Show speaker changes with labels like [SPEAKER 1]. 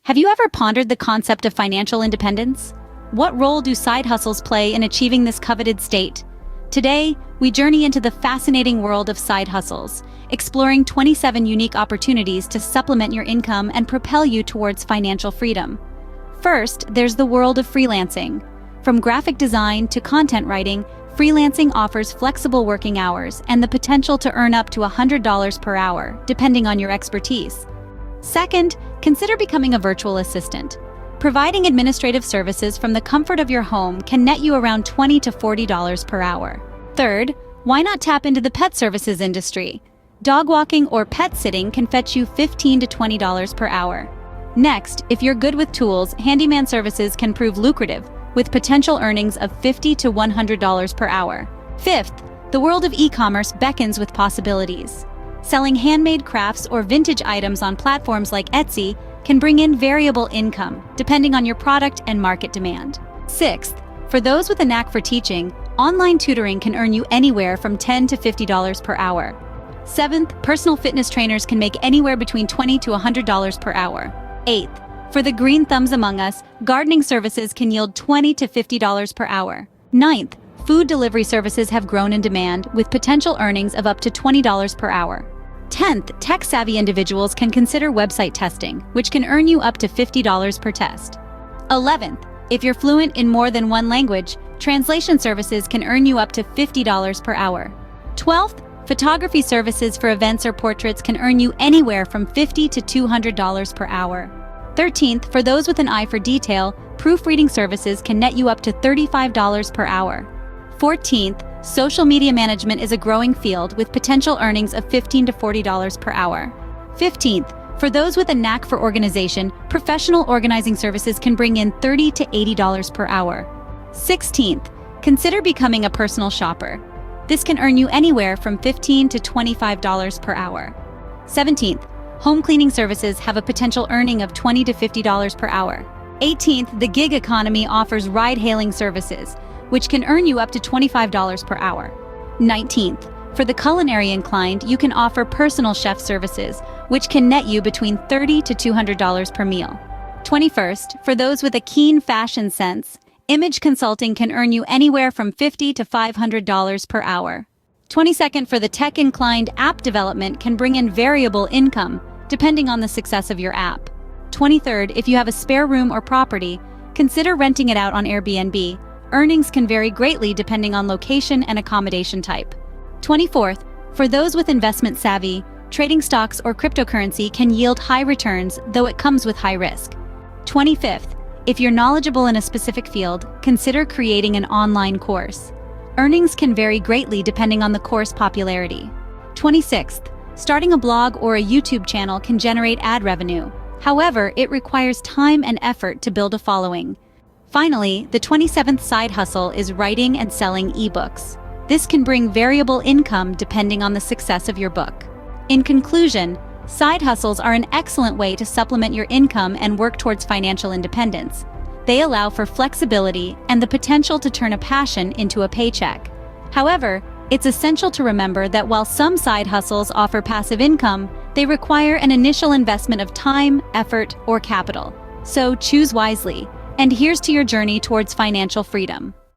[SPEAKER 1] Have you ever pondered the concept of financial independence? What role do side hustles play in achieving this coveted state? Today, we journey into the fascinating world of side hustles, exploring 27 unique opportunities to supplement your income and propel you towards financial freedom. First, there's the world of freelancing. From graphic design to content writing, freelancing offers flexible working hours and the potential to earn up to $100 per hour, depending on your expertise. Second, consider becoming a virtual assistant. Providing administrative services from the comfort of your home can net you around $20 to $40 per hour. Third, why not tap into the pet services industry? Dog walking or pet sitting can fetch you $15 to $20 per hour. Next, if you're good with tools, handyman services can prove lucrative, with potential earnings of $50 to $100 per hour. Fifth, the world of e-commerce beckons with possibilities. Selling handmade crafts or vintage items on platforms like Etsy can bring in variable income, depending on your product and market demand. Sixth, for those with a knack for teaching, online tutoring can earn you anywhere from $10 to $50 per hour. Seventh, personal fitness trainers can make anywhere between $20 to $100 per hour. Eighth, for the green thumbs among us, gardening services can yield $20 to $50 per hour. Ninth, food delivery services have grown in demand, with potential earnings of up to $20 per hour. 10th, tech-savvy individuals can consider website testing, which can earn you up to $50 per test. 11th, if you're fluent in more than one language, translation services can earn you up to $50 per hour. 12th, photography services for events or portraits can earn you anywhere from $50 to $200 per hour. 13th, for those with an eye for detail, proofreading services can net you up to $35 per hour. 14th, social media management is a growing field with potential earnings of $15 to $40 per hour. 15th, for those with a knack for organization, professional organizing services can bring in $30 to $80 per hour. 16th, consider becoming a personal shopper. This can earn you anywhere from $15 to $25 per hour. 17th, home cleaning services have a potential earning of $20 to $50 per hour. 18th, the gig economy offers ride-hailing services, which can earn you up to $25 per hour. 19th, for the culinary inclined, you can offer personal chef services, which can net you between $30 to $200 per meal. 21st, for those with a keen fashion sense, image consulting can earn you anywhere from $50 to $500 per hour. 22nd, for the tech-inclined, app development can bring in variable income, depending on the success of your app. 23rd, if you have a spare room or property, consider renting it out on Airbnb. Earnings can vary greatly depending on location and accommodation type. 24th, for those with investment savvy, trading stocks or cryptocurrency can yield high returns, though it comes with high risk. 25th, if you're knowledgeable in a specific field, consider creating an online course. Earnings can vary greatly depending on the course popularity. 26th, starting a blog or a YouTube channel can generate ad revenue. However, it requires time and effort to build a following. Finally, the 27th side hustle is writing and selling ebooks. This can bring variable income depending on the success of your book. In conclusion, side hustles are an excellent way to supplement your income and work towards financial independence. They allow for flexibility and the potential to turn a passion into a paycheck. However, it's essential to remember that while some side hustles offer passive income, they require an initial investment of time, effort, or capital. So choose wisely. And here's to your journey towards financial freedom.